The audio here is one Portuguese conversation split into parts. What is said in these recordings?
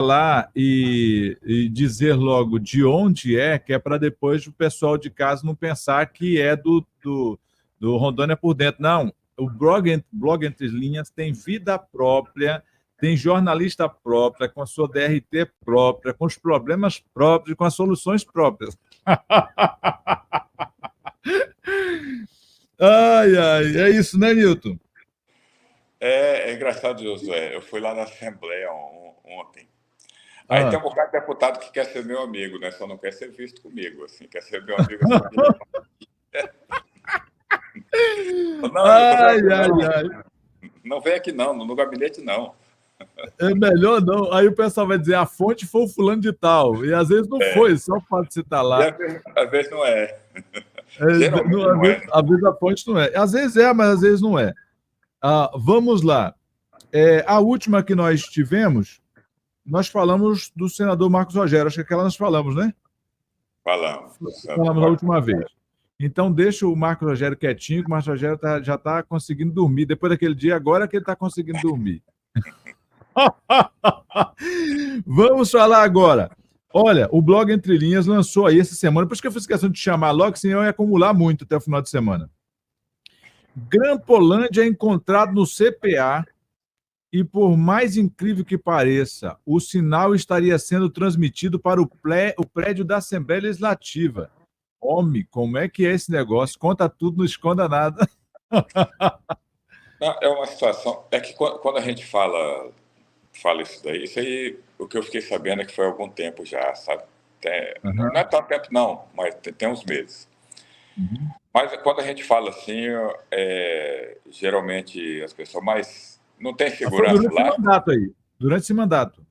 falar e dizer logo de onde é, que é para depois o pessoal de casa não pensar que é do Rondônia por dentro. Não, o blog Entre Linhas tem vida própria, tem jornalista própria, com a sua DRT própria, com os problemas próprios, com as soluções próprias. Ai, ai, é isso, né, Nilton? É engraçado, Josué. Eu fui lá na Assembleia ontem. Aí tem um bocado de deputado que quer ser meu amigo, né? Só não quer ser visto comigo, assim. Quer ser meu amigo assim. Não vem aqui não, no gabinete não. É melhor não. Aí o pessoal vai dizer, a fonte foi o fulano de tal. E às vezes não foi, só o fato de você estar lá. E às vezes não é. Geralmente não é. Às vezes a fonte não é. Às vezes é, mas às vezes não é. Vamos lá. A última que nós tivemos, nós falamos do senador Marcos Rogério. Acho que aquela nós falamos, né? Falamos a última vez. Então, deixa o Marcos Rogério quietinho, que o Marcos Rogério já está conseguindo dormir. Depois daquele dia, agora que ele está conseguindo dormir. Vamos falar agora. Olha, o blog Entre Linhas lançou aí essa semana, por isso que eu fiz questão de chamar logo, senão eu ia acumular muito até o final de semana. Grampolândia é encontrado no CPA e, por mais incrível que pareça, o sinal estaria sendo transmitido para o prédio da Assembleia Legislativa. Homem, como é que é esse negócio? Conta tudo, não esconda nada. Não, é uma situação... É que quando a gente fala isso aí, o que eu fiquei sabendo é que foi há algum tempo já, sabe? Não é tanto tempo não, mas tem uns meses. Mas quando a gente fala assim, geralmente as pessoas mais não tem segurança durante lá. Esse mandato aí, durante esse mandato.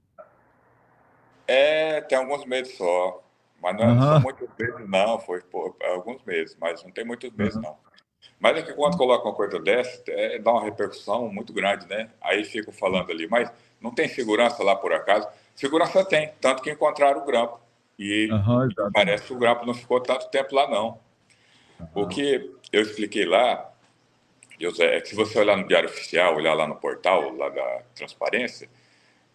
Tem alguns meses só, mas não são muitos meses não, foi por alguns meses, mas não tem muitos meses não. Mas é que quando coloca uma coisa dessa, dá uma repercussão muito grande, né? Aí ficam falando ali, mas não tem segurança lá por acaso? Segurança tem, tanto que encontraram o grampo. E parece que o grampo não ficou tanto tempo lá, não. O que eu expliquei lá, José, é que se você olhar no Diário Oficial, olhar lá no portal, lá da Transparência,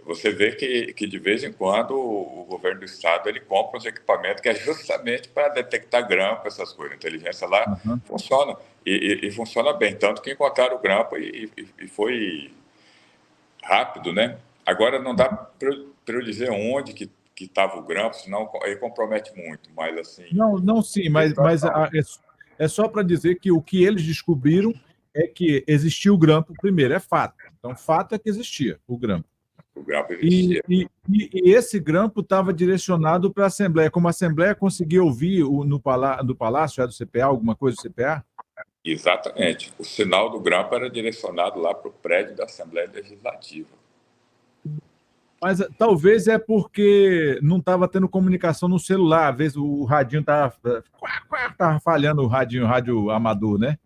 você vê que de vez em quando o governo do estado ele compra uns equipamentos que é justamente para detectar grampo, essas coisas. A inteligência lá funciona e funciona bem, tanto que encontraram o grampo e foi rápido, né? Agora não dá para eu dizer onde que estava o grampo, senão aí compromete muito, mas assim... Não, sim, mas é só para dizer que o que eles descobriram é que existia o grampo primeiro, é fato. Então, fato é que existia o grampo. O grampo existia. E esse grampo estava direcionado para a Assembleia. Como a Assembleia conseguia ouvir do Palácio, do CPA, alguma coisa do CPA? Exatamente. O sinal do grampo era direcionado lá para o prédio da Assembleia Legislativa. Mas talvez é porque não estava tendo comunicação no celular. Às vezes o radinho estava falhando, o rádio amador, né?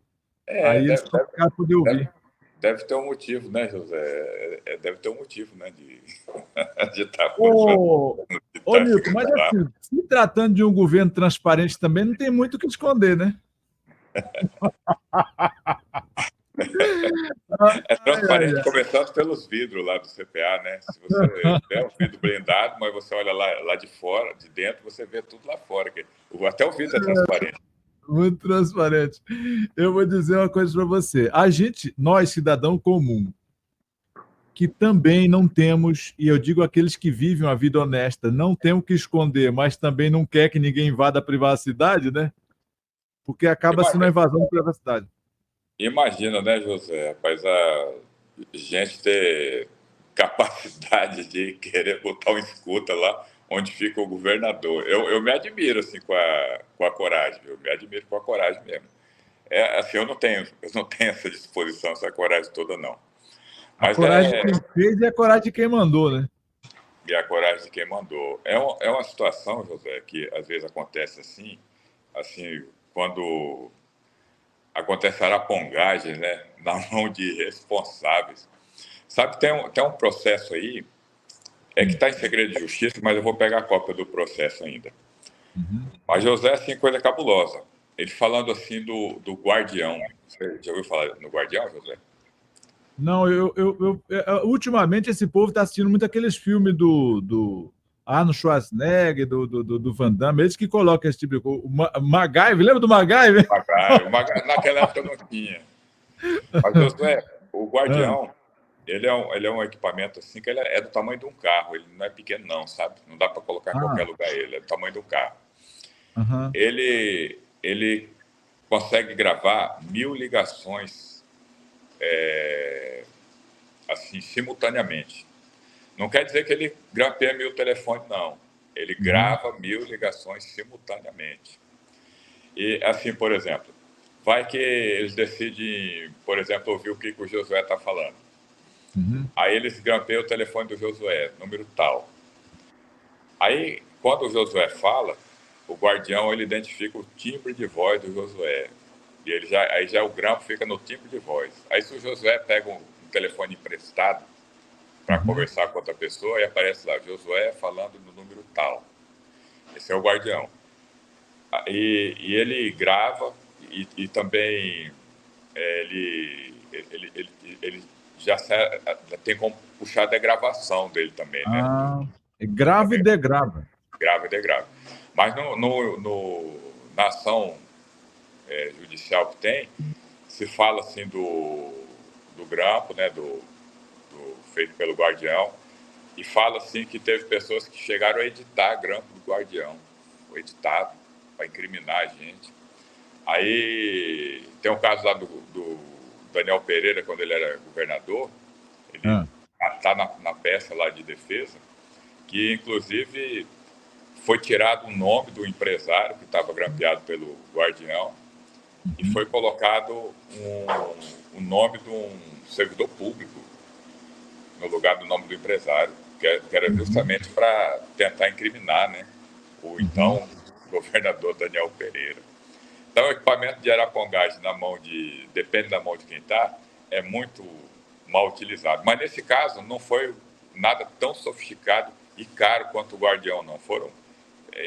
Aí eles não poder ouvir. Deve ter um motivo, né, José? Deve ter um motivo, né, de estar funcionando. Ô, Nilton, mas assim, se tratando de um governo transparente também, não tem muito o que esconder, né? É transparente, começando pelos vidros lá do CPA, né? Se você vê o vidro blindado, mas você olha lá de fora, de dentro, você vê tudo lá fora. Até o vidro é transparente. Muito transparente. Eu vou dizer uma coisa para você. Nós, cidadão comum, que também não temos, e eu digo aqueles que vivem uma vida honesta, não temos que esconder, mas também não quer que ninguém invada a privacidade, né? Porque acaba sendo uma invasão de privacidade. Imagina, né, José? Rapaz, a gente ter capacidade de querer botar um escuta lá onde fica o governador. Eu me admiro, assim, com a coragem. Eu me admiro com a coragem mesmo. Assim, eu não tenho essa disposição, essa coragem toda, não. Mas a coragem de quem fez e a coragem de quem mandou, né? E a coragem de quem mandou. É uma situação, José, que às vezes acontece assim, quando acontece arapongagem, né, na mão de responsáveis. Sabe, tem um processo aí, que está em segredo de justiça, mas eu vou pegar a cópia do processo ainda. Mas José, assim, coisa cabulosa. Ele falando assim do Guardião. Você já ouviu falar no Guardião, José? Não, ultimamente esse povo está assistindo muito aqueles filmes do Arnold Schwarzenegger, do Van Damme, eles que colocam esse tipo de coisa. O MacGyver, lembra do MacGyver? Naquela época não tinha. Mas, Josué, o Ah, Guardião, ele é um equipamento assim que ele é do tamanho de um carro. Ele não é pequeno, não, sabe? Não dá para colocar em qualquer ah, lugar ele. É do tamanho de um carro. aham. Ele consegue gravar 1000 ligações assim simultaneamente. Não quer dizer que ele grampeia 1000 telefones, não. Ele Uhum, grava 1000 ligações simultaneamente. E assim, por exemplo, vai que eles decidem, por exemplo, ouvir o que o Josué está falando. uhum, Aí eles grampeiam o telefone do Josué, número tal. Aí, quando o Josué fala, o guardião ele identifica o timbre de voz do Josué. E aí já o grampo fica no timbre de voz. Aí se o Josué pega um telefone emprestado para uhum. conversar com outra pessoa, e aparece lá, Josué falando no número tal. Esse é o guardião. E ele grava e também ele já tem como puxar da gravação dele também, né? Ah, grava e degrava. Grava e degrava. Mas na ação judicial que tem, se fala assim do grampo, né, do feito pelo guardião, e fala assim que teve pessoas que chegaram a editar grampo do guardião, foi editado para incriminar a gente. Aí tem um caso lá do Daniel Pereira, quando ele era governador, ele Ah, está na peça lá de defesa, que inclusive foi tirado o nome do empresário que estava grampeado pelo guardião e uhum, foi colocado o nome de um servidor público no lugar do nome do empresário, que era uhum, justamente para tentar incriminar, né, o uhum. então governador Daniel Pereira. Então, o equipamento de arapongagem depende da mão de quem está, é muito mal utilizado. Mas nesse caso não foi nada tão sofisticado e caro quanto o Guardião, não. Foram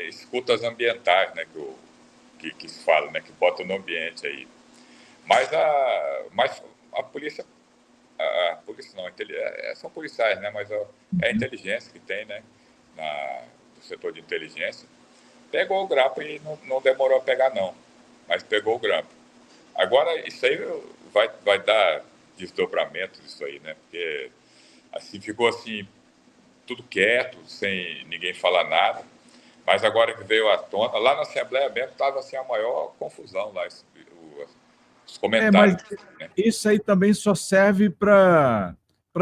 escutas ambientais, né, que se fala, né, que bota no ambiente aí. Mas a polícia, a polícia não, são policiais, né, mas é a inteligência que tem, né, do setor de inteligência, pegou o grampo e não demorou a pegar, não, mas pegou o grampo. Agora, isso aí vai dar desdobramento disso aí, né, porque assim, ficou assim, tudo quieto, sem ninguém falar nada. Mas agora que veio à tona, lá na Assembleia mesmo estava assim, a maior confusão lá, os Mas comentários. Né? isso aí também só serve para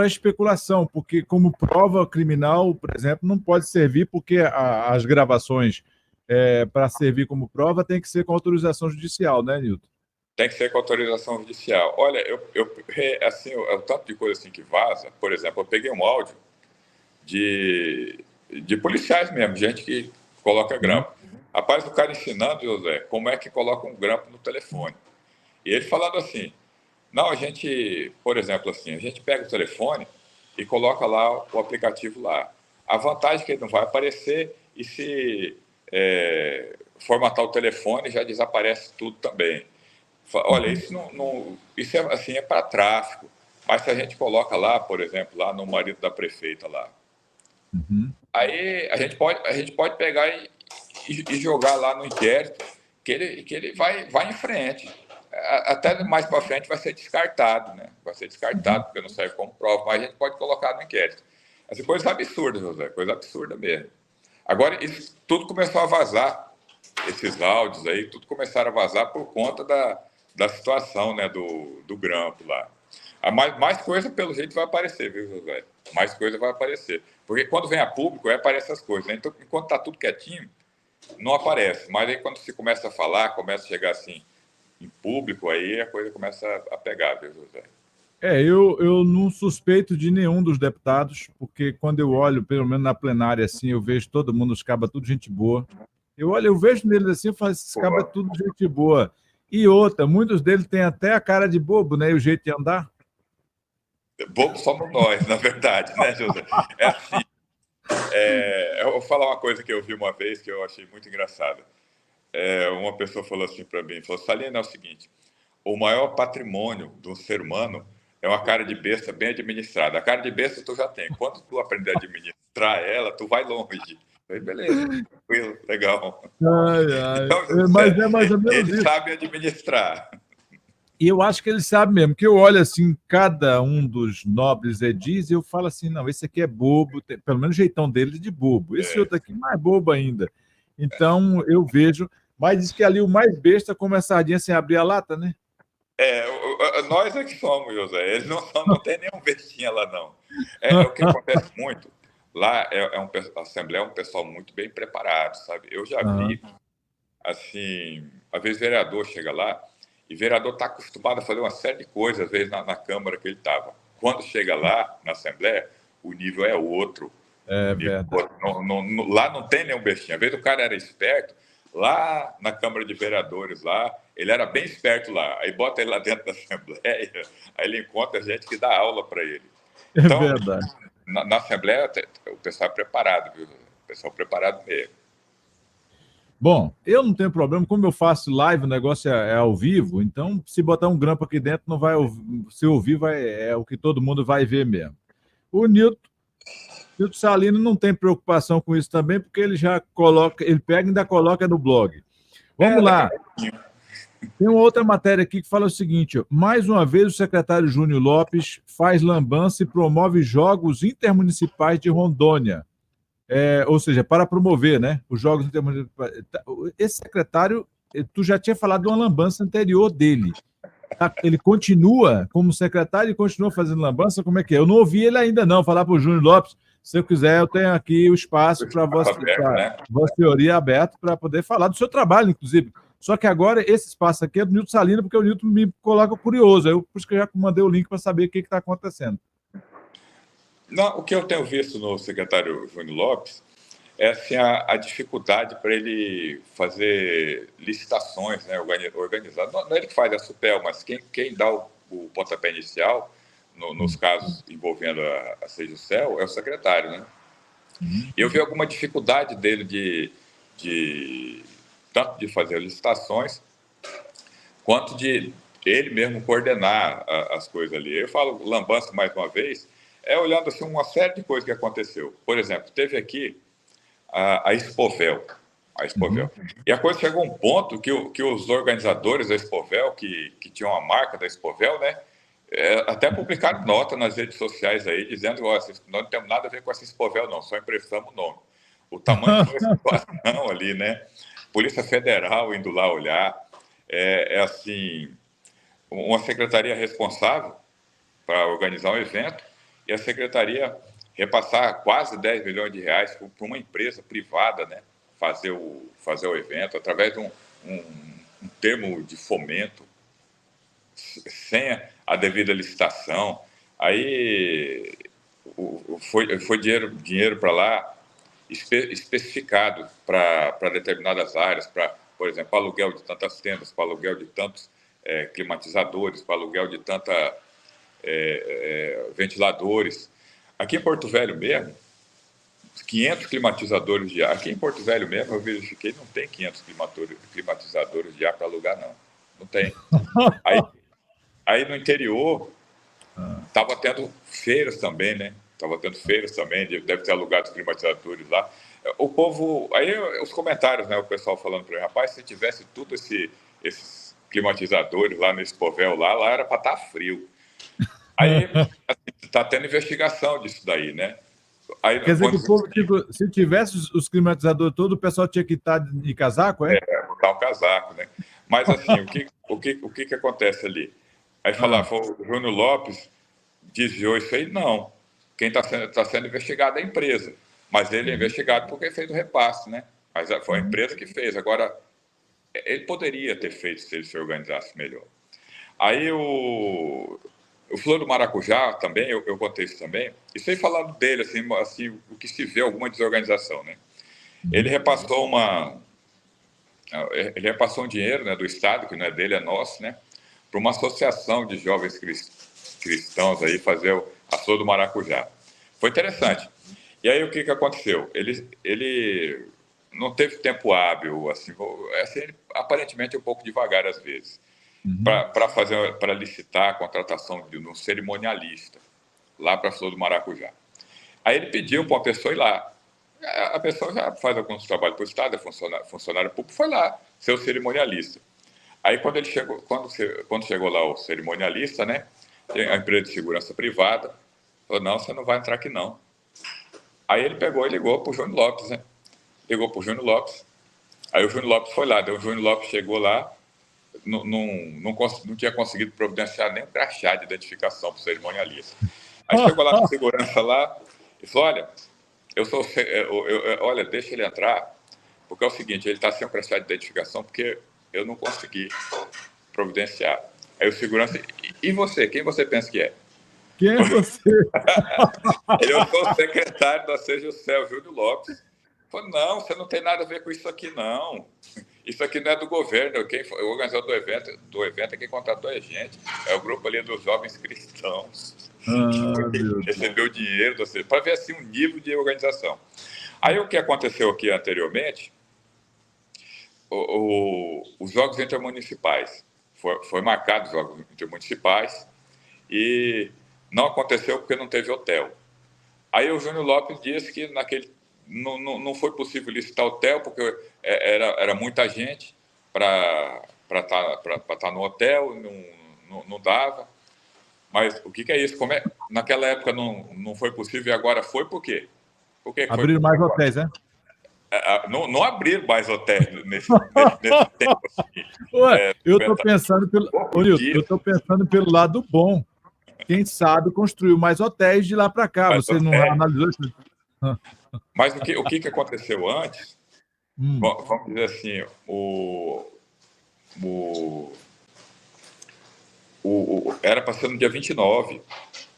especulação, porque como prova criminal, por exemplo, não pode servir porque as gravações para servir como prova tem que ser com autorização judicial, né, Nilton? Tem que ser com autorização judicial. Olha, assim, o tanto de coisa assim que vaza, por exemplo, eu peguei um áudio de policiais mesmo, gente que coloca Uhum, grampo. Rapaz, o cara ensinando, José, como é que coloca um grampo no telefone. E ele falando assim, não, a gente, por exemplo, assim, a gente pega o telefone e coloca lá o aplicativo lá. A vantagem é que ele não vai aparecer e se formatar o telefone já desaparece tudo também. Olha, uhum, isso é assim é para tráfico. Mas se a gente coloca lá, por exemplo, lá no marido da prefeita lá, uhum. aí a gente pode pegar e jogar lá no inquérito que ele vai em frente. Até mais para frente vai ser descartado, né? Vai ser descartado, porque não serve como prova, mas a gente pode colocar no inquérito. Essa coisa absurda, José, coisa absurda mesmo. Agora, isso tudo começou a vazar, esses áudios aí, tudo começaram a vazar por conta da situação, né, do grampo lá. Mais coisa, pelo jeito, vai aparecer, viu, José? Mais coisa vai aparecer. Porque quando vem a público, aí aparecem as coisas, né? Então, enquanto está tudo quietinho, não aparece. Mas aí quando se começa a falar, começa a chegar assim em público, aí a coisa começa a pegar, viu, José? Eu não suspeito de nenhum dos deputados, porque quando eu olho, pelo menos na plenária, assim, eu vejo todo mundo, os cabas, tudo gente boa. Eu vejo neles assim, eu falo, esses cabas, Pô, tudo gente boa. E outra, muitos deles têm até a cara de bobo, né? E o jeito de andar. bobo somos nós, na verdade, né, José? É assim. Eu vou falar uma coisa que eu vi uma vez que eu achei muito engraçada. Uma pessoa falou assim para mim, falou, Salina, é o seguinte, o maior patrimônio do ser humano É uma cara de besta bem administrada. A cara de besta tu já tem. Quando tu aprender a administrar ela, tu vai longe. Aí, beleza, tranquilo, legal. Ai, ai. Então, Mas é mais ou menos ele isso. sabe administrar. E eu acho que ele sabe mesmo, que eu olho assim, cada um dos nobres edis, e eu falo assim, não, esse aqui é bobo, pelo menos o jeitão dele de bobo. Esse outro aqui mais bobo ainda. Então, eu vejo, mas diz que ali o mais besta come a sardinha sem abrir a lata, né? Nós é que somos, José. Eles não tem nenhum bestinha lá, não. É o que acontece muito. Lá a Assembleia é um pessoal muito bem preparado, sabe? Eu já vi, assim, às vezes vereador chega lá, e vereador está acostumado a fazer uma série de coisas, às vezes na Câmara que ele estava. Quando chega lá, na Assembleia, o nível é outro. É verdade. Lá não tem nenhum bestinho. Às vezes o cara era esperto, lá na Câmara de Vereadores, lá, ele era bem esperto lá. Aí bota ele lá dentro da Assembleia, aí ele encontra gente que dá aula para ele. É Então, verdade. na Assembleia, o pessoal é preparado, viu? O pessoal é preparado mesmo. Bom, eu não tenho problema, como eu faço live, o negócio é ao vivo, então se botar um grampo aqui dentro, não vai se ouvir, é o que todo mundo vai ver mesmo. O Nilton Salino não tem preocupação com isso também, porque ele já coloca, ele pega e ainda coloca no blog. Vamos lá. Tem uma outra matéria aqui que fala o seguinte: ó, mais uma vez o secretário Júnior Lopes faz lambança e promove jogos intermunicipais de Rondônia. Ou seja, para promover, né, os jogos intermunicipais. Esse secretário, tu já tinha falado de uma lambança anterior dele. Ele continua como secretário e continua fazendo lambança? Como é que é? Eu não ouvi ele ainda não falar para o Júnior Lopes. Se eu quiser, eu tenho aqui o espaço para Vossa Senhoria aberto para poder falar do seu trabalho, inclusive. Só que agora esse espaço aqui é do Nilton Salino, porque o Nilton me coloca curioso. Por isso que eu já mandei o link para saber o que está acontecendo. Não, o que eu tenho visto no secretário Júnior Lopes é assim, a dificuldade para ele fazer licitações, né, organizar. Não é ele que faz a Supel, mas quem dá o pontapé inicial nos casos envolvendo a Sejusel é o secretário, né? E eu vi alguma dificuldade dele tanto de fazer licitações quanto de ele mesmo coordenar as coisas ali. Eu falo lambança mais uma vez, olhando assim uma série de coisas que aconteceu. Por exemplo, teve aqui a Expovel. E a coisa chegou a um ponto que os organizadores da Expovel, que tinham a marca da Expovel, né, até publicaram nota nas redes sociais aí, dizendo que nós não temos nada a ver com essa Expovel, não, só emprestamos o nome. O tamanho foi a situação ali, né? Polícia Federal indo lá olhar. Assim, uma secretaria responsável para organizar um evento e a secretaria repassar quase 10 milhões de reais para uma empresa privada, né, fazer o evento através de um termo de fomento, sem a devida licitação. Aí foi dinheiro para lá especificado para determinadas áreas, por exemplo, aluguel de tantas tendas, para aluguel de tantos climatizadores, para aluguel de ventiladores. Aqui em Porto Velho mesmo, 500 climatizadores de ar. Aqui em Porto Velho mesmo, eu verifiquei, não tem 500 climatizadores de ar para alugar, não. Não tem. Aí no interior, estava tendo feiras também, né? Deve ter alugado os climatizadores lá. O povo... Aí os comentários, né? O pessoal falando para mim, rapaz, se tivesse tudo esses climatizadores lá nesse Povel lá era para estar frio. Aí está tendo investigação disso daí, né? Aí, quer dizer que o povo, tipo, se tivesse os climatizadores todos, o pessoal tinha que estar de casaco, é? Botar um casaco, né? Mas assim, o que acontece ali? Aí falar, o Júnior Lopes desviou isso aí? Não. Quem está sendo investigado é a empresa. Mas ele é investigado porque fez o repasse, né? Mas foi a empresa que fez. Agora, ele poderia ter feito se ele se organizasse melhor. Aí o Flor do Maracujá também, eu contei isso também. Isso aí falando dele, assim, o que se vê alguma desorganização, né? Ele repassou um dinheiro, né, do Estado, que não é dele, é nosso, né? Para uma associação de jovens cristãos aí fazer a Flor do Maracujá. Foi interessante. E aí o que aconteceu? Ele não teve tempo hábil, assim, ele, aparentemente um pouco devagar às vezes. para licitar a contratação de um cerimonialista lá para a Flor do Maracujá. Aí ele pediu para uma pessoa ir lá. A pessoa já faz alguns trabalhos para o Estado, é funcionário público, foi lá, ser o cerimonialista. Aí quando chegou lá o cerimonialista, né, a empresa de segurança privada, falou, não, você não vai entrar aqui não. Aí ele pegou e ligou para o Júnior Lopes, né? Ligou para o Júnior Lopes. Aí o Júnior Lopes foi lá, o Júnior Lopes chegou lá, não tinha conseguido providenciar nem um crachá de identificação para o cerimonialista. Aí chegou lá na segurança lá e falou, olha, deixa ele entrar, porque é o seguinte, ele está sem um crachá de identificação porque eu não consegui providenciar. Aí o segurança, e você? Quem você pensa que é? Quem é você? Eu sou o secretário da CGUCEL, Júnior Lopes. Falei, não, você não tem nada a ver com isso aqui, não. Isso aqui não é do governo. O organizador do evento é quem contratou a gente. É o grupo ali dos jovens cristãos. Recebeu dinheiro, para ver assim um nível de organização. Aí o que aconteceu aqui anteriormente, os Jogos Intermunicipais. Foi marcado os Jogos Intermunicipais e não aconteceu porque não teve hotel. Aí o Júnior Lopes disse que não foi possível licitar hotel porque era muita gente para estar no hotel, não dava. Mas o que é isso? Naquela época não foi possível e agora foi por quê? Por que abrir foi mais agora? hotéis, né? Não abrir mais hotéis nesse tempo. Assim, Ué, eu estou pensando pelo lado bom. Quem sabe construiu mais hotéis de lá para cá. Você não analisou isso? Mas o que aconteceu antes? Vamos dizer assim, era para ser no dia 29,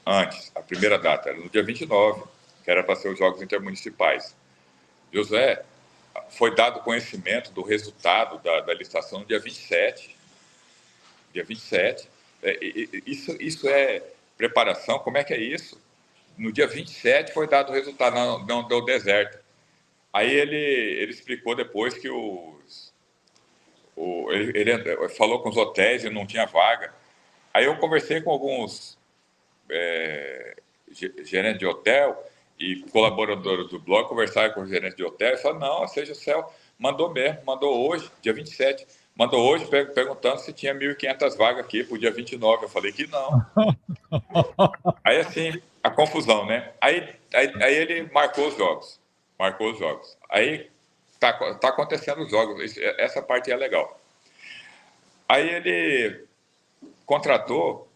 antes, a primeira data, era no dia 29, que era para ser os Jogos Intermunicipais. José, foi dado conhecimento do resultado da licitação no dia 27. Dia 27. Isso é preparação? Como é que é isso? No dia 27 foi dado o resultado, não deu deserto. Aí ele explicou depois que ele falou com os hotéis e não tinha vaga. Aí eu conversei com alguns gerentes de hotel e colaboradores do blog, conversaram com os gerentes de hotel e falaram, não, a CGUCEL mandou mesmo, mandou hoje, dia 27, mandou hoje perguntando se tinha 1.500 vagas aqui para o dia 29. Eu falei que não. Aí, assim, a confusão, né? Aí ele marcou os jogos. Aí tá acontecendo os jogos. Essa parte é legal. Aí ele contratou.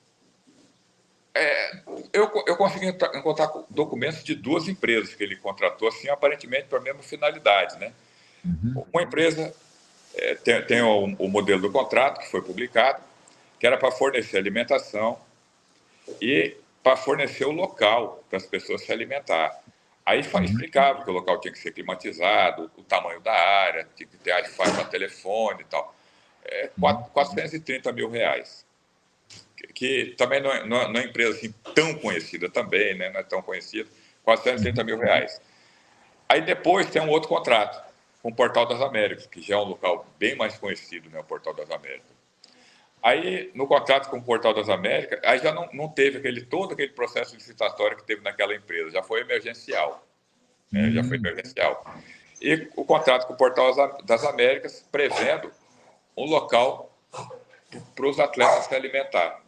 Eu consegui encontrar documentos de 2 empresas que ele contratou, assim, aparentemente para a mesma finalidade, né? Uma empresa tem o modelo do contrato que foi publicado, que era para fornecer alimentação e para fornecer o local para as pessoas se alimentar. Aí explicava que o local tinha que ser climatizado, o tamanho da área, tinha que ter Wi-Fi para telefone e tal. R$430 mil. Que também não é empresa assim, tão conhecida também, né? Não é tão conhecida, R$430 mil. Aí depois tem um outro contrato com o Portal das Américas, que já é um local bem mais conhecido, né? O Portal das Américas. Aí, no contrato com o Portal das Américas, aí já não teve todo aquele processo licitatório que teve naquela empresa, já foi emergencial. Já foi emergencial. E o contrato com o Portal das Américas prevendo um local para os atletas se alimentar.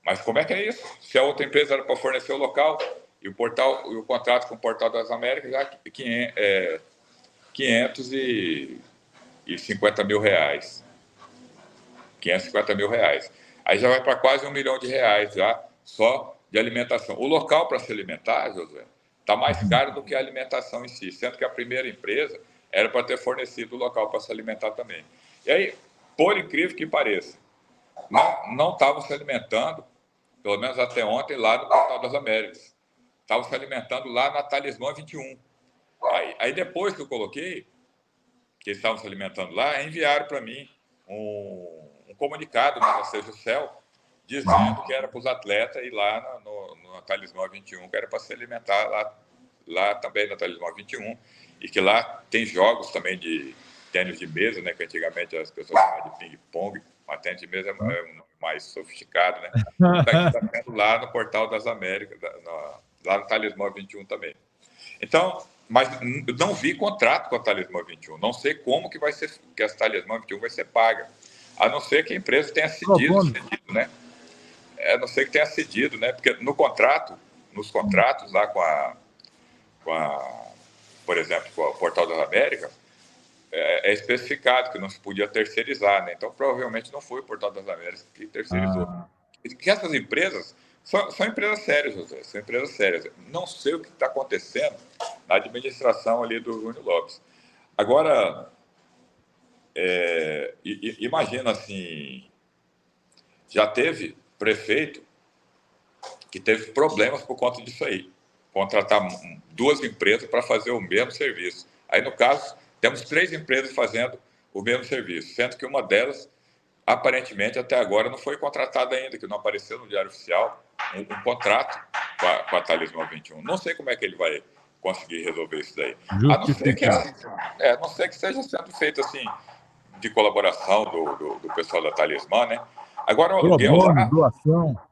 Mas como é que é isso? Se a outra empresa era para fornecer o local e o contrato com o Portal das Américas já 550 mil reais. 550 mil reais. Aí já vai para quase R$1 milhão já só de alimentação. O local para se alimentar, José, está mais caro do que a alimentação em si, sendo que a primeira empresa era para ter fornecido o local para se alimentar também. E aí, por incrível que pareça, não estavam se alimentando, pelo menos até ontem, lá no Portal das Américas. Estavam se alimentando lá na Talismã 21. Aí depois que eu coloquei, que eles estavam se alimentando lá, enviaram para mim um comunicado da CGUCEL dizendo que era para os atletas ir lá no Talismã 21, que era para se alimentar lá também na Talismã 21, e que lá tem jogos também de tênis de mesa, né, que antigamente as pessoas chamavam de ping-pong, Matente de mesa é mais sofisticado, né? Está sendo lá no Portal das Américas, lá no Talismã 21 também. Então, mas não vi contrato com a Talismã 21. Não sei como que vai ser, que a Talismã 21 vai ser paga. A não ser que a empresa tenha cedido, né? A não ser que tenha cedido, né? Porque nos contratos lá por exemplo, com o Portal das Américas, é especificado que não se podia terceirizar, né? Então, provavelmente não foi o Portal das Américas que terceirizou. Que essas empresas são empresas sérias, José, são empresas sérias. Não sei o que está acontecendo na administração ali do Júnior Lopes. Agora, imagina assim, já teve prefeito que teve problemas por conta disso aí. Contratar 2 empresas para fazer o mesmo serviço. Aí, no caso, temos 3 empresas fazendo o mesmo serviço, sendo que uma delas, aparentemente, até agora não foi contratada ainda, que não apareceu no Diário Oficial um contrato com a Talismã 21. Não sei como é que ele vai conseguir resolver isso daí. A não ser que seja sendo feito assim, de colaboração do pessoal da Talismã, né? Agora, o aluguel lá... doação.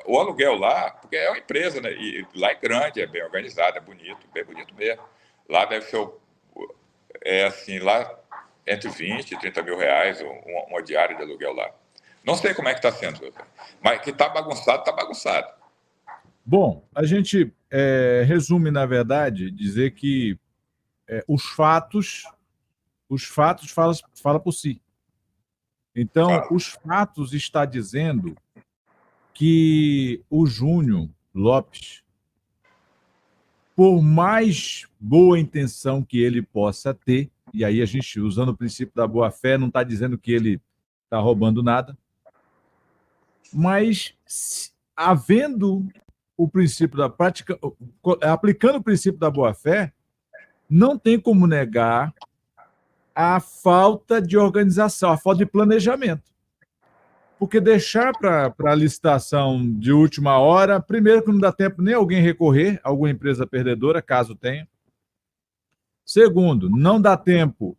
O aluguel lá, porque é uma empresa, né? E lá é grande, é bem organizado, é bonito, bem bonito mesmo. Lá deve ser, lá entre 20 e 30 mil reais uma diária de aluguel lá. Não sei como é que está sendo, mas que está bagunçado, está bagunçado. Bom, a gente resume, na verdade, dizer que os fatos falam por si. Então, os fatos está dizendo que o Júnior Lopes, por mais boa intenção que ele possa ter, e aí a gente, usando o princípio da boa-fé, não está dizendo que ele está roubando nada, mas havendo o princípio da prática, aplicando o princípio da boa-fé, não tem como negar a falta de organização, a falta de planejamento. Porque deixar para a licitação de última hora, primeiro que não dá tempo nem alguém recorrer, alguma empresa perdedora, caso tenha. Segundo, não dá tempo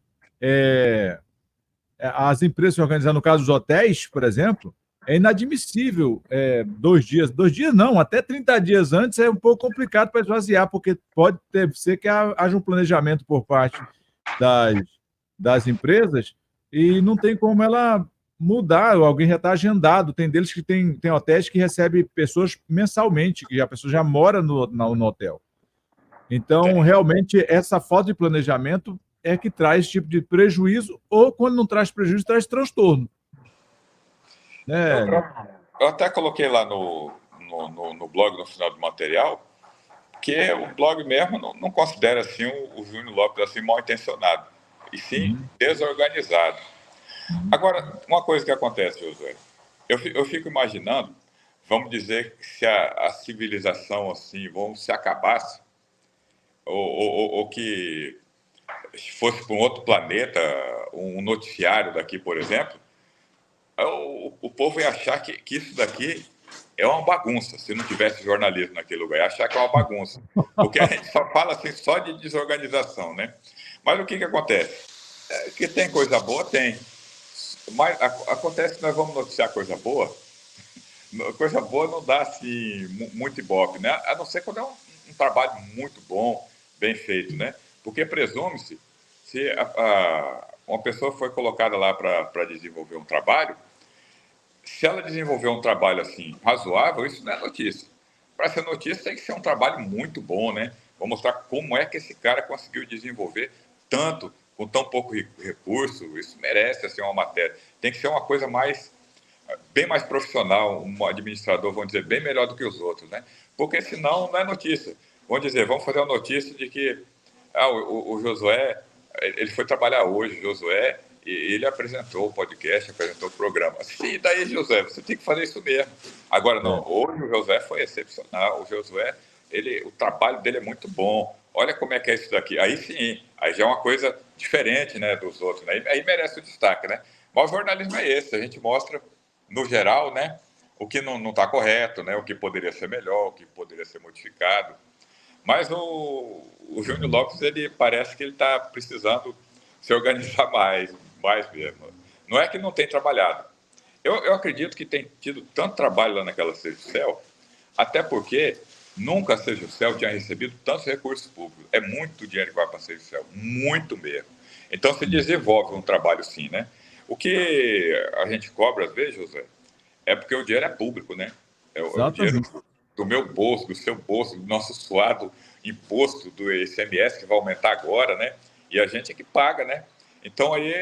as empresas se organizar, no caso dos hotéis, por exemplo, é inadmissível 2 dias não, até 30 dias antes é um pouco complicado para esvaziar, porque pode ser que haja um planejamento por parte das empresas e não tem como ela mudar, alguém já está agendado, tem deles que tem hotéis que recebem pessoas mensalmente, que a pessoa já mora no hotel. Então, realmente, essa falta de planejamento é que traz esse tipo de prejuízo, ou quando não traz prejuízo, traz transtorno. Eu até coloquei lá no blog, no final do material, que o blog mesmo não considera assim o Júnior Lopes assim, mal intencionado, e sim desorganizado. Agora, uma coisa que acontece, Josué, eu fico imaginando, vamos dizer que se a civilização assim, se acabasse, ou que fosse para um outro planeta, um noticiário daqui, por exemplo, o povo ia achar que isso daqui é uma bagunça, se não tivesse jornalismo naquele lugar, ia achar que é uma bagunça, porque a gente só fala assim, só de desorganização, né? Mas o que acontece? Que tem coisa boa, tem. Mas acontece que nós vamos noticiar coisa boa não dá assim muito ibope, né? A não ser quando é um trabalho muito bom, bem feito, né? Porque presume-se, se uma pessoa foi colocada lá para desenvolver um trabalho, se ela desenvolver um trabalho assim razoável, isso não é notícia. Para ser notícia tem que ser um trabalho muito bom, né? Vou mostrar como é que esse cara conseguiu desenvolver tanto com tão pouco recurso. Isso merece assim, uma matéria. Tem que ser uma coisa bem mais profissional, um administrador, vamos dizer, bem melhor do que os outros, né? Porque senão não é notícia. Vamos dizer, vamos fazer uma notícia de que o Josué, ele foi trabalhar hoje, Josué, e ele apresentou o podcast, apresentou o programa. E daí, Josué, você tem que fazer isso mesmo. Agora, não, hoje o Josué foi excepcional, o Josué, o trabalho dele é muito bom, olha como é que é isso daqui. Aí sim, aí já é uma coisa diferente, né, dos outros, né? Aí merece o destaque, né? Mas o jornalismo é esse, a gente mostra, no geral, né, o que não está correto, né, o que poderia ser melhor, o que poderia ser modificado. Mas o Júnior Lopes, ele parece que ele está precisando se organizar mais mesmo. Não é que não tem trabalhado, Eu acredito que tem tido tanto trabalho lá naquela Sejusel, até porque nunca a Sejusel tinha recebido tantos recursos públicos. É muito dinheiro que vai para a Sejusel, muito mesmo. Então se desenvolve um trabalho sim, né? O que a gente cobra às vezes, José, é porque o dinheiro é público, né? É o dinheiro do meu bolso, do seu bolso, do nosso suado imposto do ICMS, que vai aumentar agora, né? E a gente é que paga, né? Então aí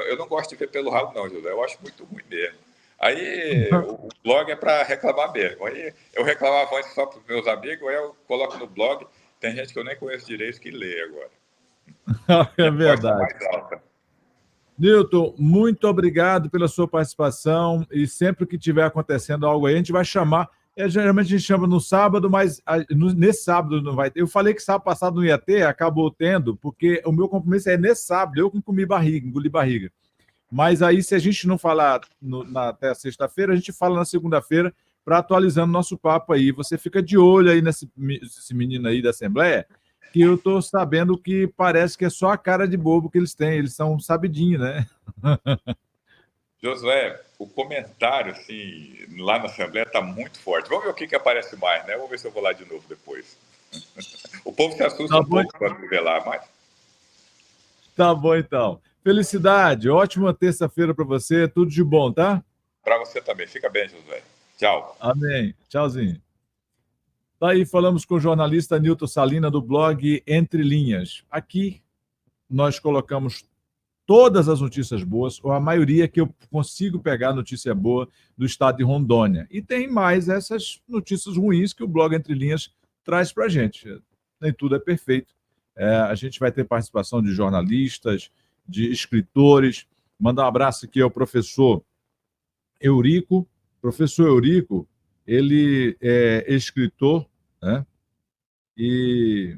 eu não gosto de ver pelo ralo, não, José. Eu acho muito ruim mesmo. Aí o blog é para reclamar mesmo. Aí eu reclamava antes só para os meus amigos, aí eu coloco no blog. Tem gente que eu nem conheço direito que lê agora. É verdade. Newton, muito obrigado pela sua participação. E sempre que tiver acontecendo algo aí, a gente vai chamar. Geralmente a gente chama no sábado, mas nesse sábado não vai ter. Eu falei que sábado passado não ia ter, acabou tendo, porque o meu compromisso é nesse sábado. Eu que engoli barriga. Mas aí, se a gente não falar até sexta-feira, a gente fala na segunda-feira para atualizando nosso papo aí. Você fica de olho aí nesse menino aí da Assembleia, que eu estou sabendo que parece que é só a cara de bobo que eles têm. Eles são sabidinho, né? Josué, o comentário assim, lá na Assembleia está muito forte. Vamos ver o que aparece mais, né? Vamos ver se eu vou lá de novo depois. O povo se assusta um pouco quando me vê lá, mas... Tá bom, então. Felicidade, ótima terça-feira para você, tudo de bom, tá? Para você também. Fica bem, Josué. Tchau. Amém. Tchauzinho. Tá aí, falamos com o jornalista Newton Salina, do blog Entre Linhas. Aqui nós colocamos todas as notícias boas, ou a maioria que eu consigo pegar notícia boa do estado de Rondônia. E tem mais essas notícias ruins que o blog Entre Linhas traz para a gente. Nem tudo é perfeito. A gente vai ter participação de jornalistas, de escritores. Mandar um abraço aqui ao professor Eurico. Professor Eurico, ele é escritor, né? E